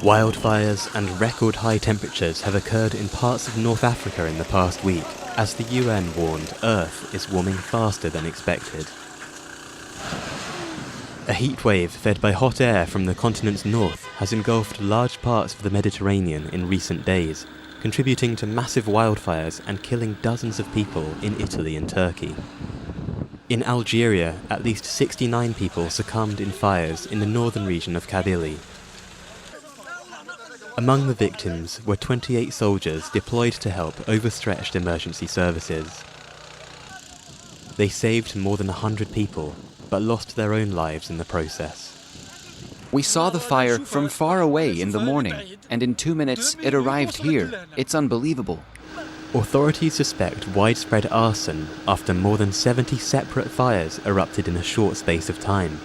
Wildfires and record high temperatures have occurred in parts of North Africa in the past week, as the UN warned Earth is warming faster than expected. A heatwave fed by hot air from the continent's north has engulfed large parts of the Mediterranean in recent days, contributing to massive wildfires and killing dozens of people in Italy and Turkey. In Algeria, at least 69 people succumbed in fires in the northern region of Kabylie. Among the victims were 28 soldiers deployed to help overstretched emergency services. They saved more than 100 people, but lost their own lives in the process. We saw the fire from far away in the morning, and in 2 minutes it arrived here. It's unbelievable. Authorities suspect widespread arson after more than 70 separate fires erupted in a short space of time.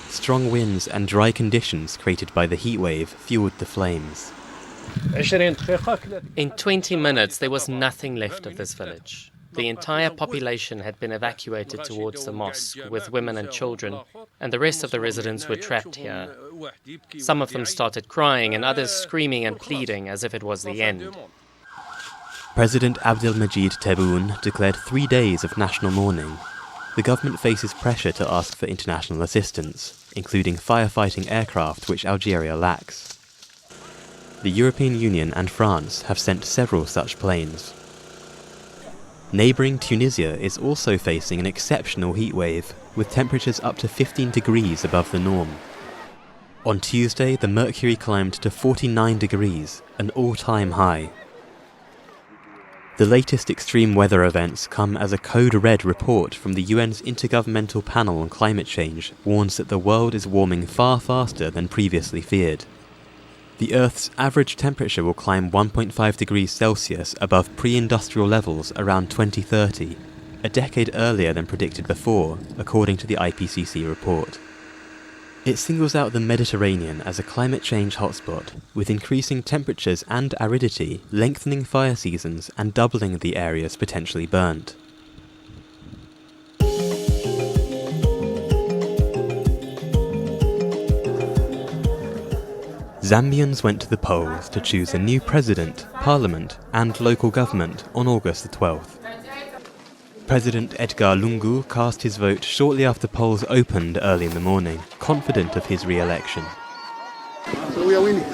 Strong winds and dry conditions created by the heatwave fueled the flames. In 20 minutes, there was nothing left of this village. The entire population had been evacuated towards the mosque, with women and children, and the rest of the residents were trapped here. Some of them started crying, and others screaming and pleading as if it was the end. President Abdelmajid Tebboune declared 3 days of national mourning. The government faces pressure to ask for international assistance, including firefighting aircraft which Algeria lacks. The European Union and France have sent several such planes. Neighbouring Tunisia is also facing an exceptional heatwave, with temperatures up to 15 degrees above the norm. On Tuesday, the mercury climbed to 49 degrees, an all-time high. The latest extreme weather events come as a code red report from the UN's Intergovernmental Panel on Climate Change warns that the world is warming far faster than previously feared. The Earth's average temperature will climb 1.5 degrees Celsius above pre-industrial levels around 2030, a decade earlier than predicted before, according to the IPCC report. It singles out the Mediterranean as a climate change hotspot, with increasing temperatures and aridity lengthening fire seasons and doubling the areas potentially burnt. Zambians went to the polls to choose a new president, parliament, and local government on August the 12th. President Edgar Lungu cast his vote shortly after polls opened early in the morning, confident of his re-election. So we are winning.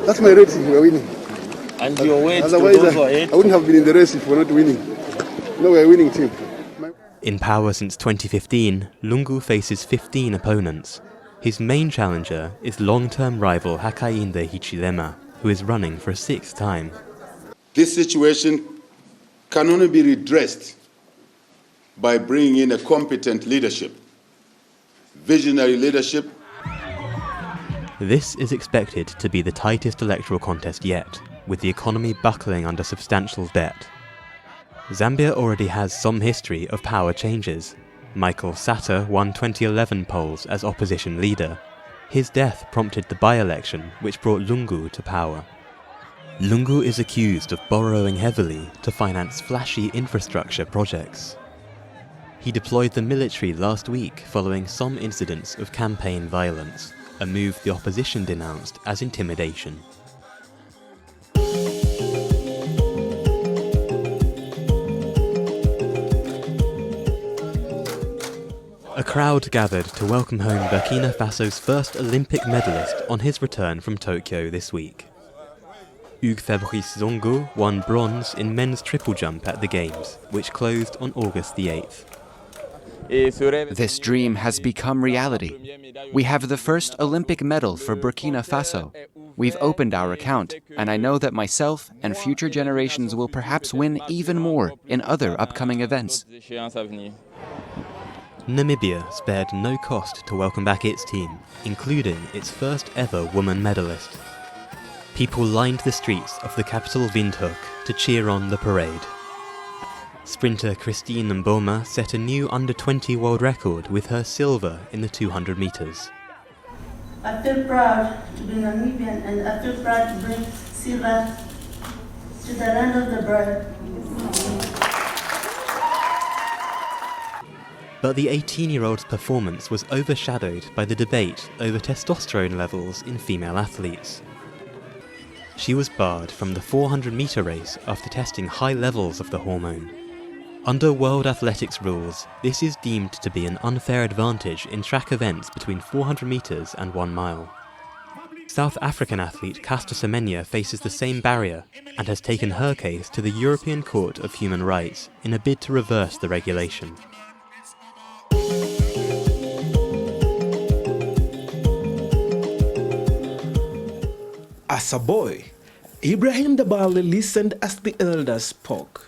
That's my rating, we are winning. And your way Otherwise, I wouldn't have been in the race if we're not winning. No, we're a winning team. In power since 2015, Lungu faces 15 opponents. His main challenger is long-term rival Hakainde Hichilema, who is running for a 6th time. This situation can only be redressed by bringing in a competent leadership, visionary leadership. This is expected to be the tightest electoral contest yet, with the economy buckling under substantial debt. Zambia already has some history of power changes. Michael Sata won 2011 polls as opposition leader. His death prompted the by-election, which brought Lungu to power. Lungu is accused of borrowing heavily to finance flashy infrastructure projects. He deployed the military last week following some incidents of campaign violence, a move the opposition denounced as intimidation. A crowd gathered to welcome home Burkina Faso's first Olympic medalist on his return from Tokyo this week. Hugues Fabrice Zongo won bronze in men's triple jump at the Games, which closed on August the 8th. This dream has become reality. We have the first Olympic medal for Burkina Faso. We've opened our account, and I know that myself and future generations will perhaps win even more in other upcoming events. Namibia spared no cost to welcome back its team, including its first ever woman medalist. People lined the streets of the capital Windhoek to cheer on the parade. Sprinter Christine Mboma set a new under-20 world record with her silver in the 200 metres. I feel proud to be Namibian, and I feel proud to bring silver to the land of the bride. But the 18-year-old's performance was overshadowed by the debate over testosterone levels in female athletes. She was barred from the 400-metre race after testing high levels of the hormone. Under World Athletics rules, this is deemed to be an unfair advantage in track events between 400 metres and 1 mile. South African athlete Caster Semenya faces the same barrier and has taken her case to the European Court of Human Rights in a bid to reverse the regulation. As a boy, Ibrahim Dabali listened as the elders spoke.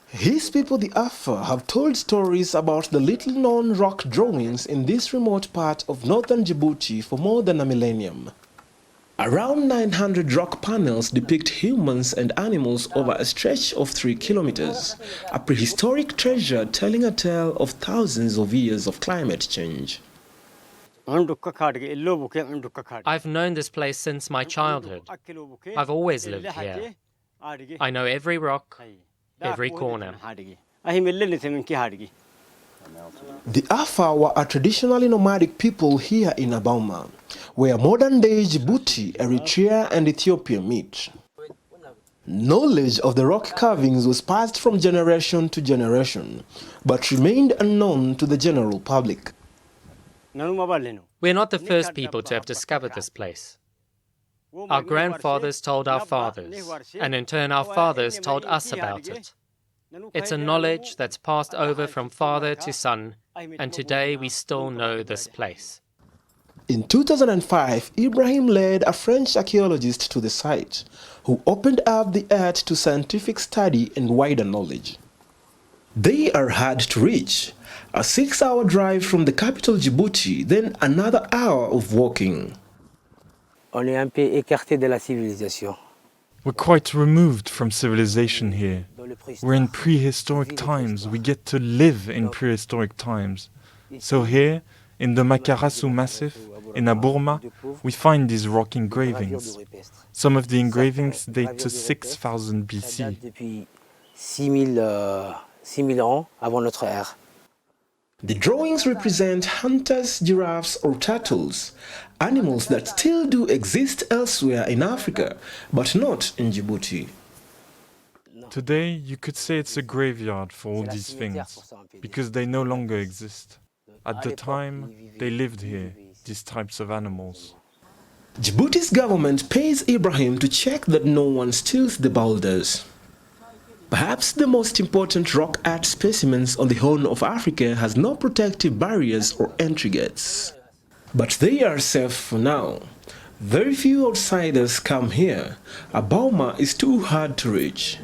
His people, the Afa, have told stories about the little-known rock drawings in this remote part of northern Djibouti for more than a millennium. Around 900 rock panels depict humans and animals over a stretch of 3 kilometers, a prehistoric treasure telling a tale of thousands of years of climate change. I've known this place since my childhood. I've always lived here. I know every rock, every corner. The Afa were a traditionally nomadic people here in Abauma, where modern-day Djibouti, Eritrea and Ethiopia meet. Knowledge of the rock carvings was passed from generation to generation, but remained unknown to the general public. We're not the first people to have discovered this place. Our grandfathers told our fathers, and in turn our fathers told us about it. It's a knowledge that's passed over from father to son, and today we still know this place. In 2005, Ibrahim led a French archaeologist to the site, who opened up the earth to scientific study and wider knowledge. They are hard to reach, a 6-hour drive from the capital Djibouti, then another hour of walking. We're quite removed from civilization here. We're in prehistoric times. We get to live in prehistoric times. So here, in the Makarasu Massif, in Aburma, we find these rock engravings. Some of the engravings date to 6000 BC. The drawings represent hunters, giraffes or turtles, animals that still do exist elsewhere in Africa, but not in Djibouti. Today, you could say it's a graveyard for all these things, because they no longer exist. At the time, they lived here, these types of animals. Djibouti's government pays Ibrahim to check that no one steals the boulders. Perhaps the most important rock art specimens on the Horn of Africa has no protective barriers or entry gates. But they are safe for now. Very few outsiders come here. Abauma is too hard to reach.